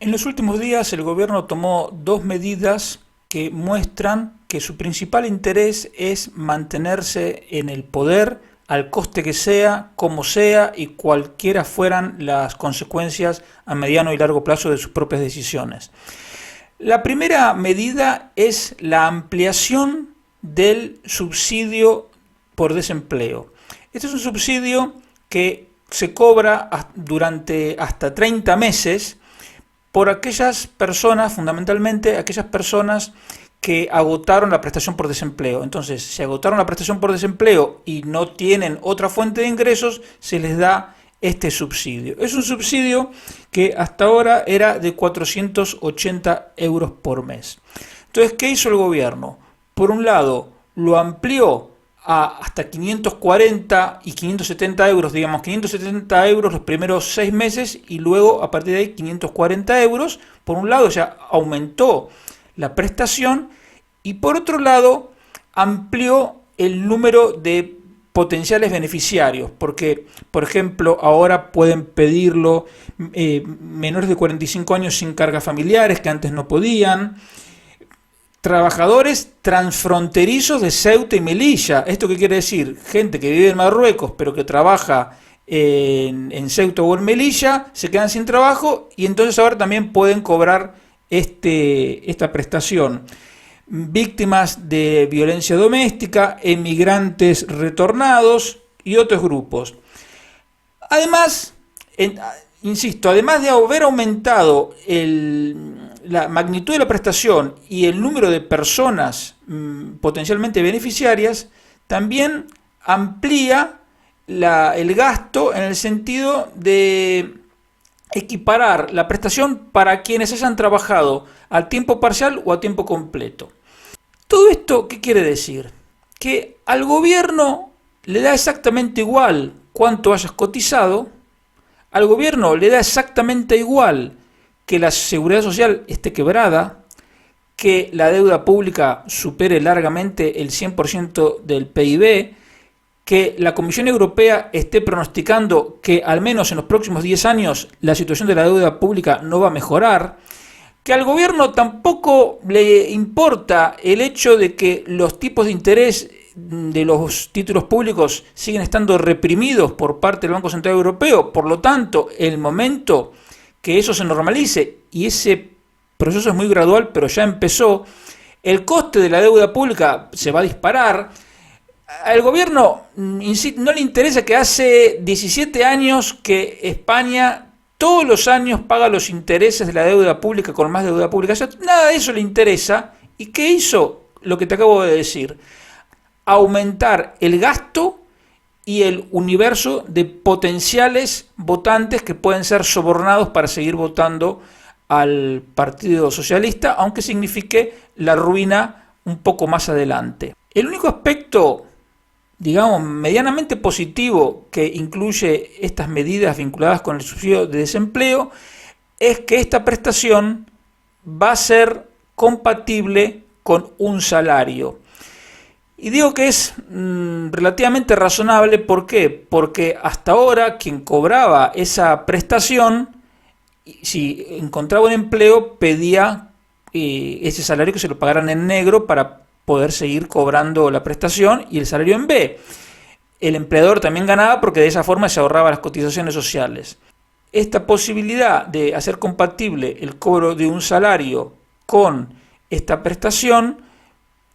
En los últimos días el gobierno tomó dos medidas que muestran que su principal interés es mantenerse en el poder al coste que sea, como sea y cualquiera fueran las consecuencias a mediano y largo plazo de sus propias decisiones. La primera medida es la ampliación del subsidio por desempleo. Este es un subsidio que se cobra durante hasta 30 meses por aquellas personas, fundamentalmente aquellas personas que agotaron la prestación por desempleo. Entonces, si agotaron la prestación por desempleo y no tienen otra fuente de ingresos, se les da este subsidio. Es un subsidio que hasta ahora era de 480 euros por mes. Entonces, ¿qué hizo el gobierno? Por un lado, lo amplió hasta 540 y 570 euros, digamos 570 euros los primeros 6 meses y luego a partir de ahí 540 euros. Por un lado ya aumentó la prestación y por otro lado amplió el número de potenciales beneficiarios, porque por ejemplo ahora pueden pedirlo menores de 45 años sin cargas familiares que antes no podían, trabajadores transfronterizos de Ceuta y Melilla. ¿Esto qué quiere decir? Gente que vive en Marruecos pero que trabaja en Ceuta o en Melilla, se quedan sin trabajo y entonces ahora también pueden cobrar esta prestación. Víctimas de violencia doméstica, emigrantes retornados y otros grupos. Además, insisto, además de haber aumentado la magnitud de la prestación y el número de personas potencialmente beneficiarias, también amplía el gasto en el sentido de equiparar la prestación para quienes hayan trabajado a tiempo parcial o a tiempo completo. ¿Todo esto qué quiere decir? Que al gobierno le da exactamente igual cuánto hayas cotizado, al gobierno le da exactamente igual que la seguridad social esté quebrada, que la deuda pública supere largamente el 100% del PIB, que la Comisión Europea esté pronosticando que al menos en los próximos 10 años la situación de la deuda pública no va a mejorar, que al gobierno tampoco le importa el hecho de que los tipos de interés de los títulos públicos siguen estando reprimidos por parte del Banco Central Europeo. Por lo tanto, el momento que eso se normalice, y ese proceso es muy gradual, pero ya empezó, el coste de la deuda pública se va a disparar. Al gobierno no le interesa que hace 17 años que España todos los años paga los intereses de la deuda pública con más deuda pública. O sea, nada de eso le interesa. ¿Y qué hizo? Lo que te acabo de decir. Aumentar el gasto y el universo de potenciales votantes que pueden ser sobornados para seguir votando al Partido Socialista, aunque signifique la ruina un poco más adelante. El único aspecto, digamos, medianamente positivo que incluye estas medidas vinculadas con el subsidio de desempleo es que esta prestación va a ser compatible con un salario. Y digo que es relativamente razonable, ¿por qué? Porque hasta ahora quien cobraba esa prestación, si encontraba un empleo, pedía ese salario que se lo pagaran en negro para poder seguir cobrando la prestación y el salario en B. El empleador también ganaba porque de esa forma se ahorraba las cotizaciones sociales. Esta posibilidad de hacer compatible el cobro de un salario con esta prestación,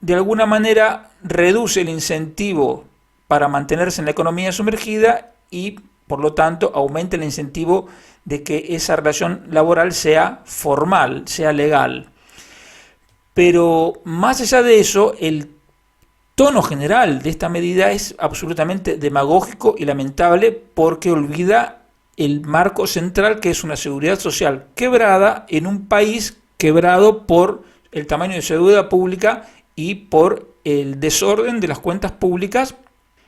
de alguna manera reduce el incentivo para mantenerse en la economía sumergida y, por lo tanto, aumenta el incentivo de que esa relación laboral sea formal, sea legal. Pero más allá de eso, el tono general de esta medida es absolutamente demagógico y lamentable porque olvida el marco central, que es una seguridad social quebrada en un país quebrado por el tamaño de su deuda pública y por el desorden de las cuentas públicas,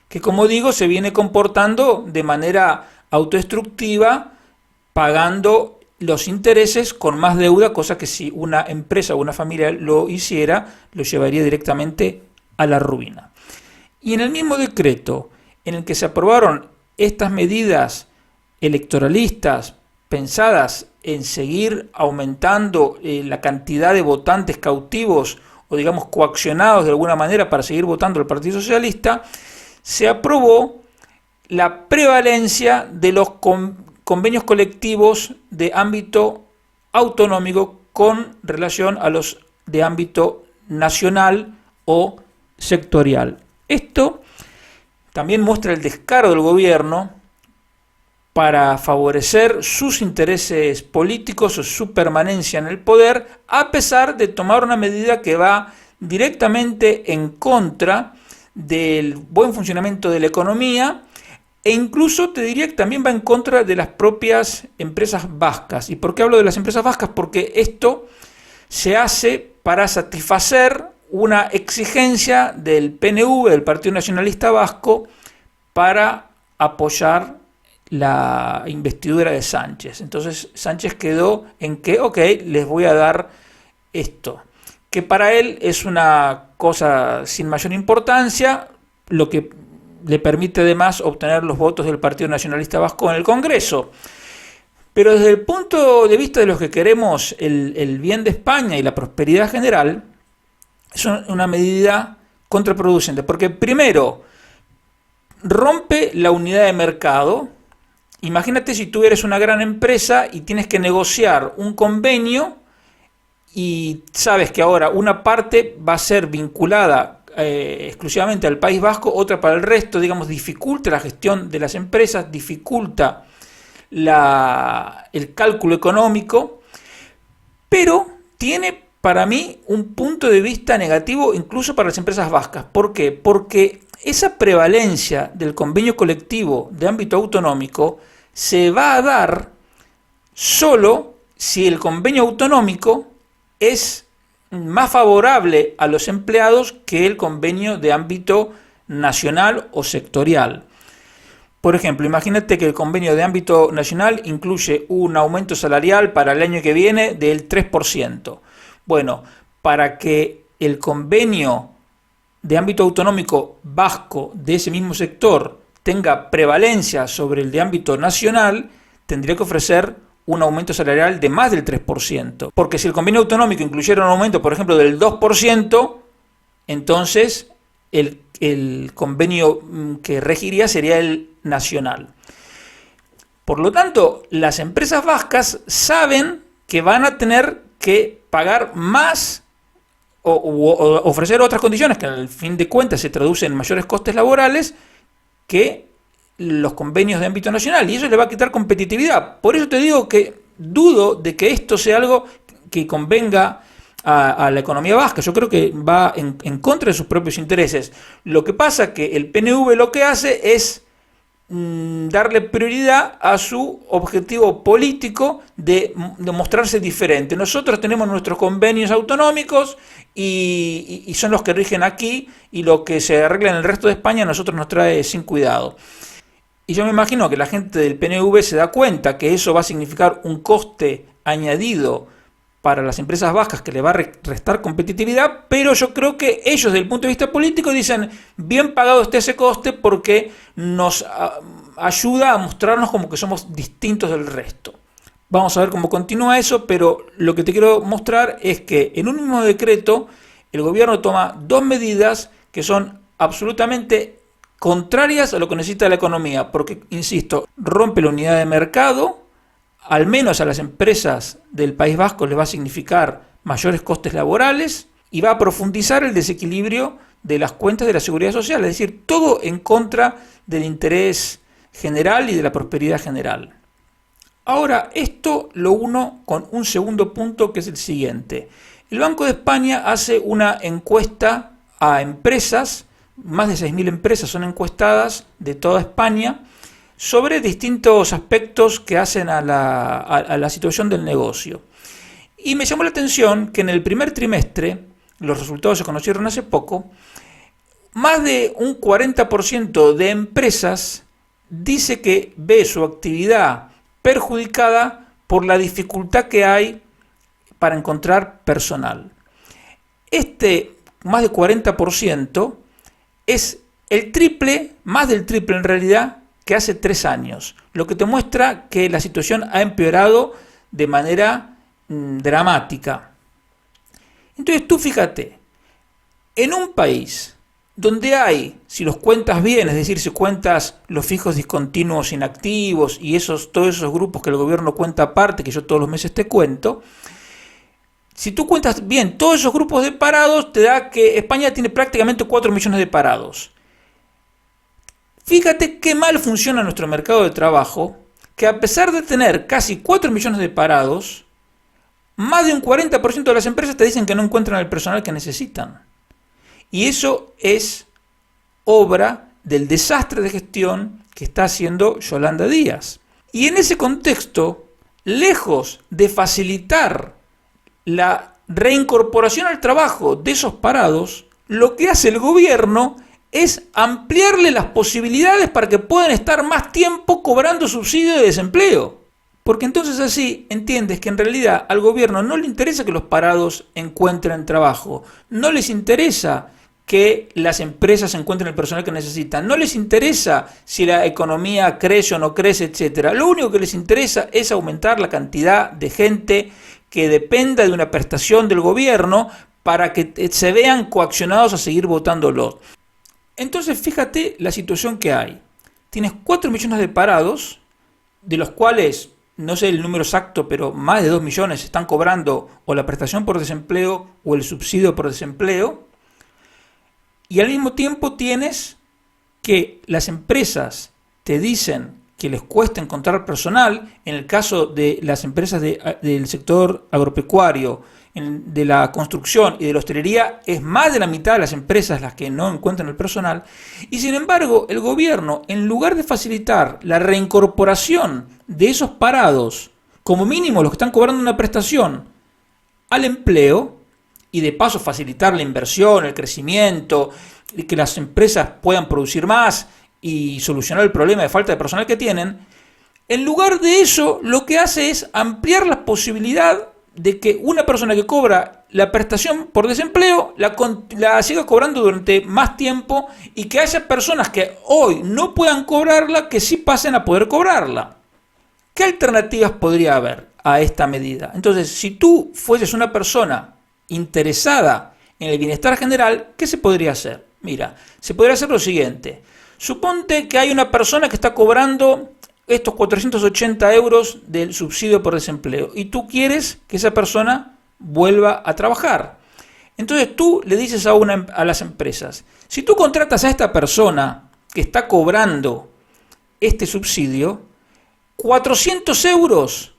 que, como digo, se viene comportando de manera autodestructiva, pagando los intereses con más deuda, cosa que si una empresa o una familia lo hiciera, lo llevaría directamente a la ruina. Y en el mismo decreto en el que se aprobaron estas medidas electoralistas pensadas en seguir aumentando la cantidad de votantes cautivos o digamos coaccionados de alguna manera para seguir votando al Partido Socialista, se aprobó la prevalencia de los convenios colectivos de ámbito autonómico con relación a los de ámbito nacional o sectorial. Esto también muestra el descaro del gobierno para favorecer sus intereses políticos o su permanencia en el poder, a pesar de tomar una medida que va directamente en contra del buen funcionamiento de la economía e incluso te diría que también va en contra de las propias empresas vascas. ¿Y por qué hablo de las empresas vascas? Porque esto se hace para satisfacer una exigencia del PNV, del Partido Nacionalista Vasco, para apoyar la investidura de Sánchez. Entonces Sánchez quedó en que, ok, les voy a dar esto, que para él es una cosa sin mayor importancia, lo que le permite además obtener los votos del Partido Nacionalista Vasco en el Congreso. Pero desde el punto de vista de los que queremos el bien de España y la prosperidad general, es una medida contraproducente, porque primero rompe la unidad de mercado. Imagínate si tú eres una gran empresa y tienes que negociar un convenio y sabes que ahora una parte va a ser vinculada exclusivamente al País Vasco, otra para el resto, digamos, dificulta la gestión de las empresas, dificulta el cálculo económico, pero tiene para mí un punto de vista negativo incluso para las empresas vascas. ¿Por qué? Porque esa prevalencia del convenio colectivo de ámbito autonómico se va a dar solo si el convenio autonómico es más favorable a los empleados que el convenio de ámbito nacional o sectorial. Por ejemplo, imagínate que el convenio de ámbito nacional incluye un aumento salarial para el año que viene del 3%. Bueno, para que el convenio de ámbito autonómico vasco de ese mismo sector tenga prevalencia sobre el de ámbito nacional, tendría que ofrecer un aumento salarial de más del 3%. Porque si el convenio autonómico incluyera un aumento, por ejemplo, del 2%, entonces el convenio que regiría sería el nacional. Por lo tanto, las empresas vascas saben que van a tener que pagar más o ofrecer otras condiciones que al fin de cuentas se traducen en mayores costes laborales que los convenios de ámbito nacional, y eso le va a quitar competitividad. Por eso te digo que dudo de que esto sea algo que convenga a la economía vasca. Yo creo que va en contra de sus propios intereses. Lo que pasa es que el PNV lo que hace es darle prioridad a su objetivo político de mostrarse diferente. Nosotros tenemos nuestros convenios autonómicos y son los que rigen aquí, y lo que se arregla en el resto de España a nosotros nos trae sin cuidado. Y yo me imagino que la gente del PNV se da cuenta que eso va a significar un coste añadido para las empresas vascas que le va a restar competitividad, pero yo creo que ellos desde el punto de vista político dicen, bien pagado esté ese coste porque nos ayuda a mostrarnos como que somos distintos del resto. Vamos a ver cómo continúa eso, pero lo que te quiero mostrar es que en un mismo decreto el gobierno toma dos medidas que son absolutamente contrarias a lo que necesita la economía, porque, insisto, rompe la unidad de mercado, al menos a las empresas del País Vasco les va a significar mayores costes laborales y va a profundizar el desequilibrio de las cuentas de la seguridad social, es decir, todo en contra del interés general y de la prosperidad general. Ahora, esto lo uno con un segundo punto que es el siguiente. El Banco de España hace una encuesta a empresas, más de 6.000 empresas son encuestadas de toda España, sobre distintos aspectos que hacen a la situación del negocio. Y me llamó la atención que en el primer trimestre, los resultados se conocieron hace poco, más de un 40% de empresas dice que ve su actividad perjudicada por la dificultad que hay para encontrar personal. Este más de 40% es el triple, más del triple en realidad, que hace 3 años, lo que te muestra que la situación ha empeorado de manera dramática. Entonces tú fíjate, en un país donde hay, si los cuentas bien, es decir, si cuentas los fijos discontinuos inactivos y todos esos grupos que el gobierno cuenta aparte, que yo todos los meses te cuento, si tú cuentas bien todos esos grupos de parados, te da que España tiene prácticamente 4 millones de parados. Fíjate qué mal funciona nuestro mercado de trabajo, que a pesar de tener casi 4 millones de parados, más de un 40% de las empresas te dicen que no encuentran el personal que necesitan. Y eso es obra del desastre de gestión que está haciendo Yolanda Díaz. Y en ese contexto, lejos de facilitar la reincorporación al trabajo de esos parados, lo que hace el gobierno es ampliarle las posibilidades para que puedan estar más tiempo cobrando subsidio de desempleo. Porque entonces así entiendes que en realidad al gobierno no le interesa que los parados encuentren trabajo, no les interesa que las empresas encuentren el personal que necesitan, no les interesa si la economía crece o no crece, etc. Lo único que les interesa es aumentar la cantidad de gente que dependa de una prestación del gobierno para que se vean coaccionados a seguir votándolo. Entonces fíjate la situación que hay. Tienes 4 millones de parados, de los cuales no sé el número exacto, pero más de 2 millones están cobrando o la prestación por desempleo o el subsidio por desempleo, y al mismo tiempo tienes que las empresas te dicen que les cuesta encontrar personal. En el caso de las empresas del sector agropecuario, de la construcción y de la hostelería, es más de la mitad de las empresas las que no encuentran el personal, y sin embargo el gobierno, en lugar de facilitar la reincorporación de esos parados, como mínimo los que están cobrando una prestación, al empleo, y de paso facilitar la inversión, el crecimiento, y que las empresas puedan producir más y solucionar el problema de falta de personal que tienen, en lugar de eso lo que hace es ampliar la posibilidad de que una persona que cobra la prestación por desempleo la siga cobrando durante más tiempo, y que haya personas que hoy no puedan cobrarla que sí pasen a poder cobrarla. ¿Qué alternativas podría haber a esta medida? Entonces, si tú fueses una persona interesada en el bienestar general, ¿qué se podría hacer? Mira, se podría hacer lo siguiente. Suponte que hay una persona que está cobrando estos 480 euros del subsidio por desempleo y tú quieres que esa persona vuelva a trabajar. Entonces tú le dices a las empresas, si tú contratas a esta persona que está cobrando este subsidio, 400 euros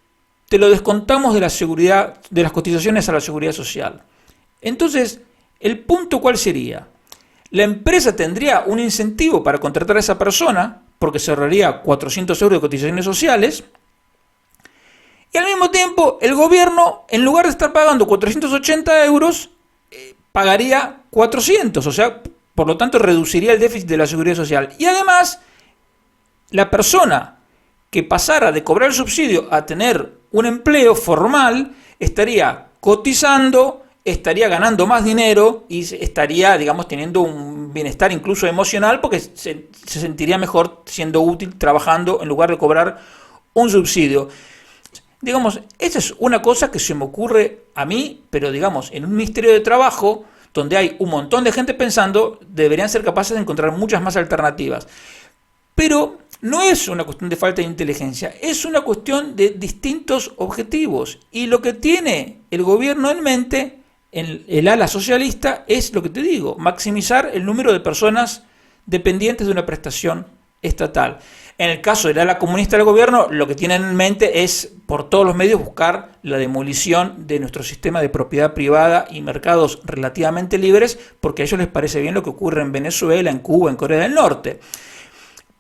te lo descontamos de la seguridad, de las cotizaciones a la seguridad social. Entonces, ¿el punto cuál sería? La empresa tendría un incentivo para contratar a esa persona, porque se ahorraría 400 euros de cotizaciones sociales, y al mismo tiempo el gobierno, en lugar de estar pagando 480 euros, pagaría 400, o sea, por lo tanto reduciría el déficit de la seguridad social. Y además, la persona que pasara de cobrar el subsidio a tener un empleo formal estaría cotizando, estaría ganando más dinero y estaría, digamos, teniendo un bienestar incluso emocional, porque se sentiría mejor siendo útil trabajando en lugar de cobrar un subsidio. Digamos, esa es una cosa que se me ocurre a mí, pero digamos, en un Ministerio de Trabajo, donde hay un montón de gente pensando, deberían ser capaces de encontrar muchas más alternativas. Pero no es una cuestión de falta de inteligencia, es una cuestión de distintos objetivos. Y lo que tiene el gobierno en mente, el ala socialista, es lo que te digo, maximizar el número de personas dependientes de una prestación estatal. En el caso del ala comunista del gobierno, lo que tienen en mente es, por todos los medios, buscar la demolición de nuestro sistema de propiedad privada y mercados relativamente libres, porque a ellos les parece bien lo que ocurre en Venezuela, en Cuba, en Corea del Norte.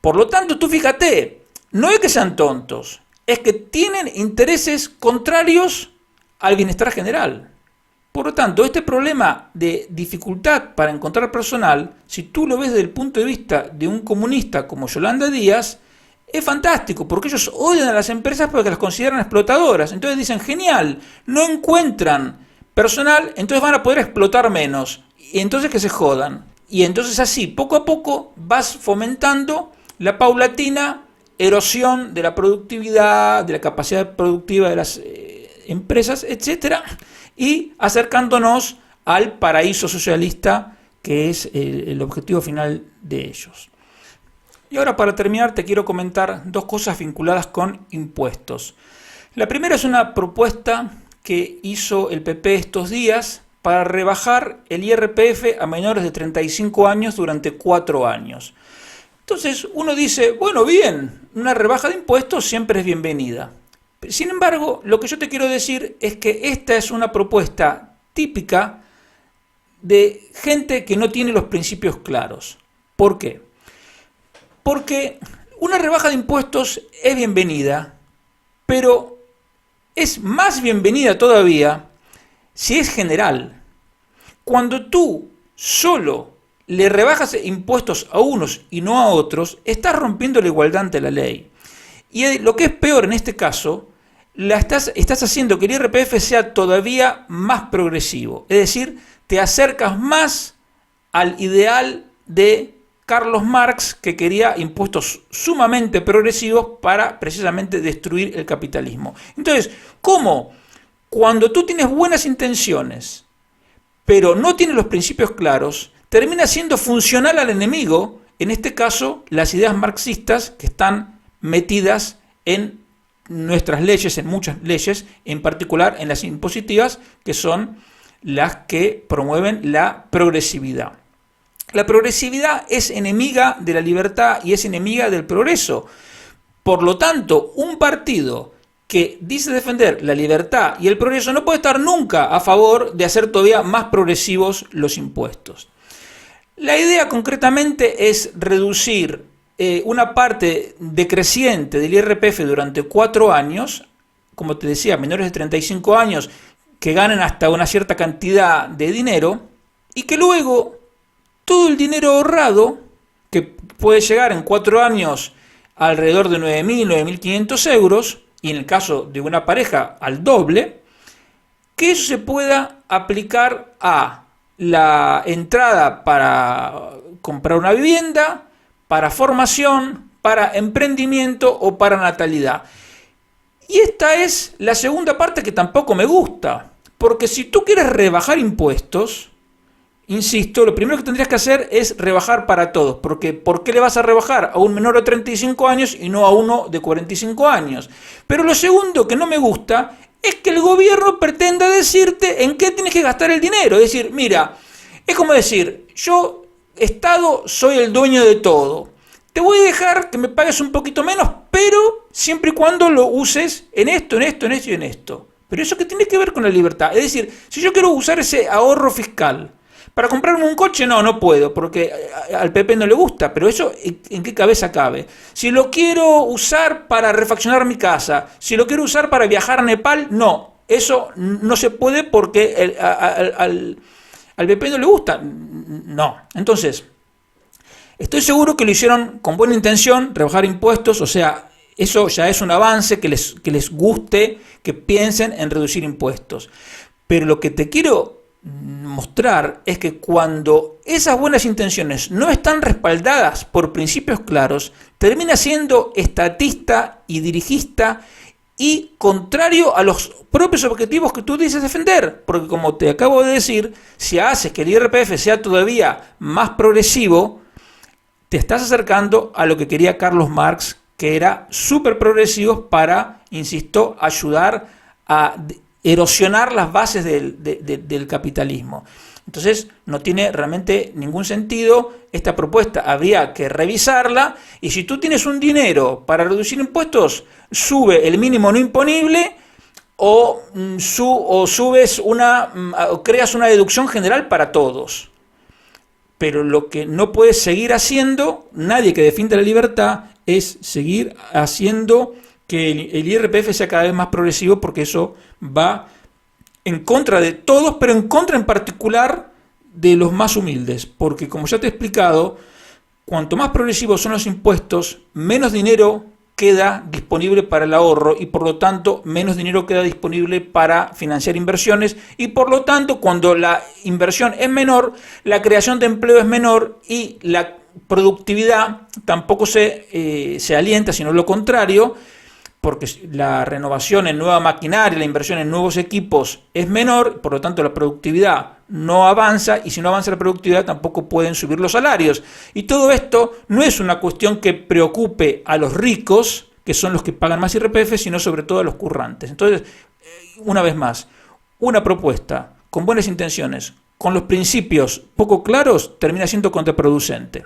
Por lo tanto, tú fíjate, no es que sean tontos, es que tienen intereses contrarios al bienestar general. Por lo tanto, este problema de dificultad para encontrar personal, si tú lo ves desde el punto de vista de un comunista como Yolanda Díaz, es fantástico, porque ellos odian a las empresas porque las consideran explotadoras. Entonces dicen, genial, no encuentran personal, entonces van a poder explotar menos, y entonces que se jodan. Y entonces así, poco a poco, vas fomentando la paulatina erosión de la productividad, de la capacidad productiva de las empresas, etcétera, y acercándonos al paraíso socialista que es el objetivo final de ellos. Y ahora, para terminar, te quiero comentar dos cosas vinculadas con impuestos. La primera es una propuesta que hizo el PP estos días para rebajar el IRPF a menores de 35 años durante 4 años. Entonces uno dice, bueno, bien, una rebaja de impuestos siempre es bienvenida. Sin embargo, lo que yo te quiero decir es que esta es una propuesta típica de gente que no tiene los principios claros. ¿Por qué? Porque una rebaja de impuestos es bienvenida, pero es más bienvenida todavía si es general. Cuando tú solo le rebajas impuestos a unos y no a otros, estás rompiendo la igualdad ante la ley. Y lo que es peor en este caso, estás haciendo que el IRPF sea todavía más progresivo. Es decir, te acercas más al ideal de Carlos Marx, que quería impuestos sumamente progresivos para precisamente destruir el capitalismo. Entonces, ¿cómo? Cuando tú tienes buenas intenciones, pero no tienes los principios claros, termina siendo funcional al enemigo, en este caso, las ideas marxistas que están metidas en nuestras leyes, en muchas leyes, en particular en las impositivas, que son las que promueven la progresividad. La progresividad es enemiga de la libertad y es enemiga del progreso. Por lo tanto, un partido que dice defender la libertad y el progreso no puede estar nunca a favor de hacer todavía más progresivos los impuestos. La idea concretamente es reducir una parte decreciente del IRPF durante 4 años, como te decía, menores de 35 años que ganen hasta una cierta cantidad de dinero, y que luego todo el dinero ahorrado, que puede llegar en 4 años alrededor de 9.000, 9.500 euros, y en el caso de una pareja al doble, que eso se pueda aplicar a la entrada para comprar una vivienda, para formación, para emprendimiento o para natalidad. Y esta es la segunda parte que tampoco me gusta, porque si tú quieres rebajar impuestos, insisto, lo primero que tendrías que hacer es rebajar para todos, porque ¿por qué le vas a rebajar a un menor de 35 años y no a uno de 45 años? Pero lo segundo que no me gusta es que el gobierno pretenda decirte en qué tienes que gastar el dinero. Es decir, mira, es como decir, yo, Estado, soy el dueño de todo. Te voy a dejar que me pagues un poquito menos, pero siempre y cuando lo uses en esto, en esto, en esto y en esto. Pero eso que tiene que ver con la libertad. Es decir, si yo quiero usar ese ahorro fiscal para comprarme un coche, no puedo, porque al PP no le gusta, pero eso, ¿en qué cabeza cabe? Si lo quiero usar para refaccionar mi casa, si lo quiero usar para viajar a Nepal, no, eso no se puede porque al PP no le gusta, no. Entonces, estoy seguro que lo hicieron con buena intención, rebajar impuestos, o sea, eso ya es un avance, que les guste, que piensen en reducir impuestos. Pero lo que te quiero mostrar es que cuando esas buenas intenciones no están respaldadas por principios claros, termina siendo estatista y dirigista y contrario a los propios objetivos que tú dices defender, porque como te acabo de decir, si haces que el IRPF sea todavía más progresivo, te estás acercando a lo que quería Carlos Marx, que era súper progresivo para, insisto, ayudar a erosionar las bases del capitalismo. Entonces no tiene realmente ningún sentido esta propuesta, habría que revisarla, y si tú tienes un dinero para reducir impuestos, sube el mínimo no imponible o creas una deducción general para todos. Pero lo que no puedes seguir haciendo, nadie que defienda la libertad, es seguir haciendo que el IRPF sea cada vez más progresivo, porque eso va en contra de todos, pero en contra en particular de los más humildes, porque como ya te he explicado, cuanto más progresivos son los impuestos, menos dinero queda disponible para el ahorro y por lo tanto menos dinero queda disponible para financiar inversiones, y por lo tanto cuando la inversión es menor, la creación de empleo es menor y la productividad tampoco se alienta, sino lo contrario, porque la renovación en nueva maquinaria, la inversión en nuevos equipos es menor, por lo tanto la productividad no avanza, y si no avanza la productividad tampoco pueden subir los salarios. Y todo esto no es una cuestión que preocupe a los ricos, que son los que pagan más IRPF, sino sobre todo a los currantes. Entonces, una vez más, una propuesta con buenas intenciones, con los principios poco claros, termina siendo contraproducente.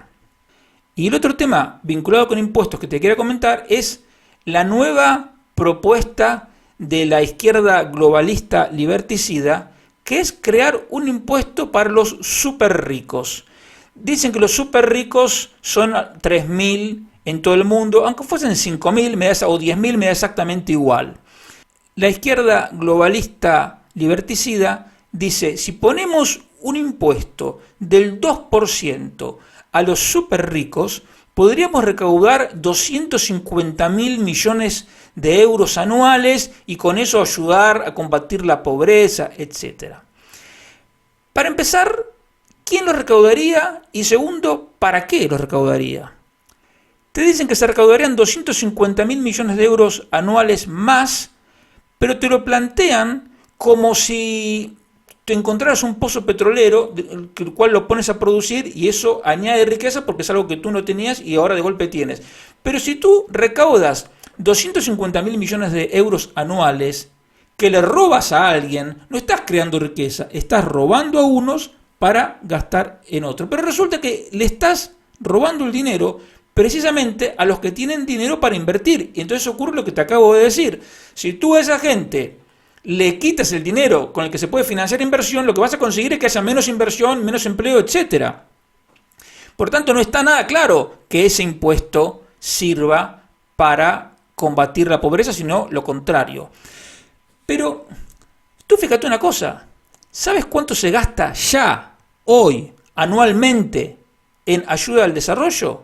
Y el otro tema vinculado con impuestos que te quería comentar es la nueva propuesta de la izquierda globalista liberticida, que es crear un impuesto para los súper ricos. Dicen que los súper ricos son 3.000 en todo el mundo, aunque fuesen 5.000 o 10.000 me da exactamente igual. La izquierda globalista liberticida dice, si ponemos un impuesto del 2% a los súper ricos, podríamos recaudar 250.000 millones de euros anuales y con eso ayudar a combatir la pobreza, etc. Para empezar, ¿quién lo recaudaría? Y segundo, ¿para qué lo recaudaría? Te dicen que se recaudarían 250.000 millones de euros anuales más, pero te lo plantean como si te encontraras un pozo petrolero, el cual lo pones a producir y eso añade riqueza porque es algo que tú no tenías y ahora de golpe tienes. Pero si tú recaudas 250.000 millones de euros anuales que le robas a alguien, no estás creando riqueza, estás robando a unos para gastar en otros. Pero resulta que le estás robando el dinero precisamente a los que tienen dinero para invertir. Y entonces ocurre lo que te acabo de decir. Si tú a esa gente le quitas el dinero con el que se puede financiar inversión, lo que vas a conseguir es que haya menos inversión, menos empleo, etc. Por tanto, no está nada claro que ese impuesto sirva para combatir la pobreza, sino lo contrario. Pero tú fíjate una cosa, ¿sabes cuánto se gasta ya, hoy, anualmente, en ayuda al desarrollo?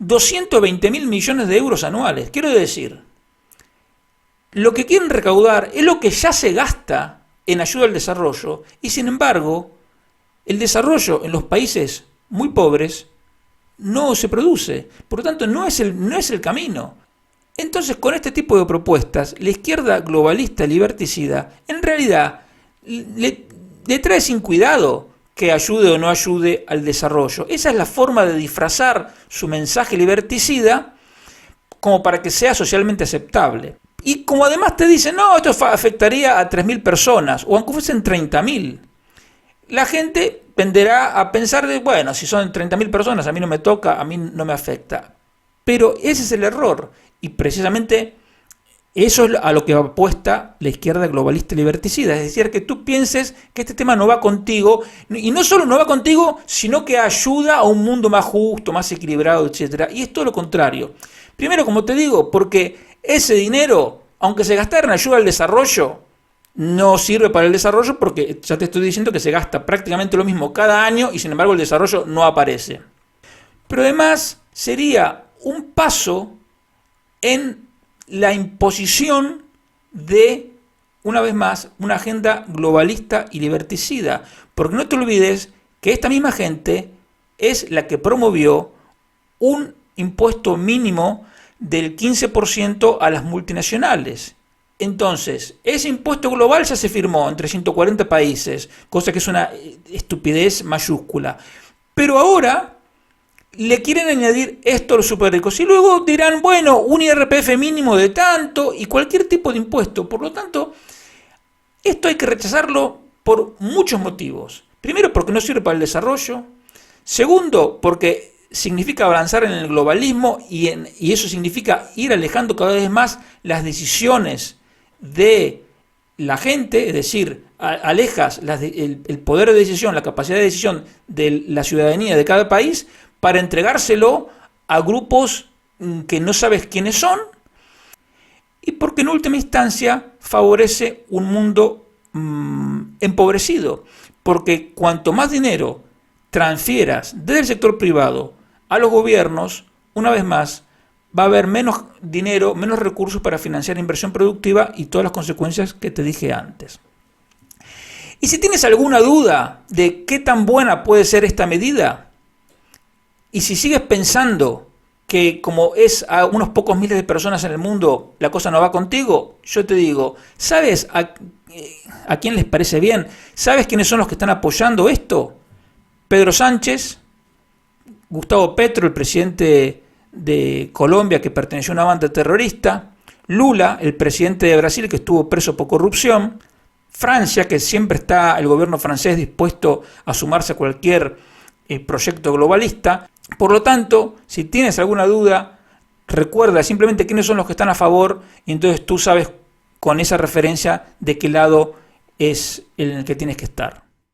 220.000 millones de euros anuales. Quiero decir, lo que quieren recaudar es lo que ya se gasta en ayuda al desarrollo y sin embargo el desarrollo en los países muy pobres no se produce. Por lo tanto, no es el camino. Entonces, con este tipo de propuestas, la izquierda globalista liberticida en realidad le trae sin cuidado que ayude o no ayude al desarrollo. Esa es la forma de disfrazar su mensaje liberticida como para que sea socialmente aceptable. Y como además te dicen, no, esto afectaría a 3.000 personas, o aunque fuesen 30.000, la gente tenderá a pensar de, bueno, si son 30.000 personas, a mí no me toca, a mí no me afecta. Pero ese es el error, y precisamente eso es a lo que apuesta la izquierda globalista liberticida, es decir, que tú pienses que este tema no va contigo, y no solo no va contigo, sino que ayuda a un mundo más justo, más equilibrado, etc. Y es todo lo contrario. Primero, como te digo, porque ese dinero, aunque se gastara en ayuda al desarrollo, no sirve para el desarrollo porque ya te estoy diciendo que se gasta prácticamente lo mismo cada año y sin embargo el desarrollo no aparece. Pero además sería un paso en la imposición de, una vez más, una agenda globalista y liberticida. Porque no te olvides que esta misma gente es la que promovió un impuesto mínimo del 15% a las multinacionales. Entonces, ese impuesto global ya se firmó entre 140 países, cosa que es una estupidez mayúscula. Pero ahora le quieren añadir esto a los super ricos y luego dirán, bueno, un IRPF mínimo de tanto y cualquier tipo de impuesto. Por lo tanto, esto hay que rechazarlo por muchos motivos. Primero, porque no sirve para el desarrollo. Segundo, porque significa avanzar en el globalismo y eso significa ir alejando cada vez más las decisiones de la gente, es decir, alejas el poder de decisión, la capacidad de decisión de la ciudadanía de cada país para entregárselo a grupos que no sabes quiénes son, y porque en última instancia favorece un mundo empobrecido, porque cuanto más dinero transfieras desde el sector privado a los gobiernos, una vez más, va a haber menos dinero, menos recursos para financiar inversión productiva y todas las consecuencias que te dije antes. Y si tienes alguna duda de qué tan buena puede ser esta medida, Y si sigues pensando que como es a unos pocos miles de personas en el mundo, la cosa no va contigo, yo te digo, ¿sabes a quién les parece bien? ¿Sabes quiénes son los que están apoyando esto? Pedro Sánchez, Gustavo Petro, el presidente de Colombia que perteneció a una banda terrorista, Lula, el presidente de Brasil que estuvo preso por corrupción, Francia, que siempre está el gobierno francés dispuesto a sumarse a cualquier proyecto globalista. Por lo tanto, si tienes alguna duda, recuerda simplemente quiénes son los que están a favor y entonces tú sabes con esa referencia de qué lado es el en el que tienes que estar.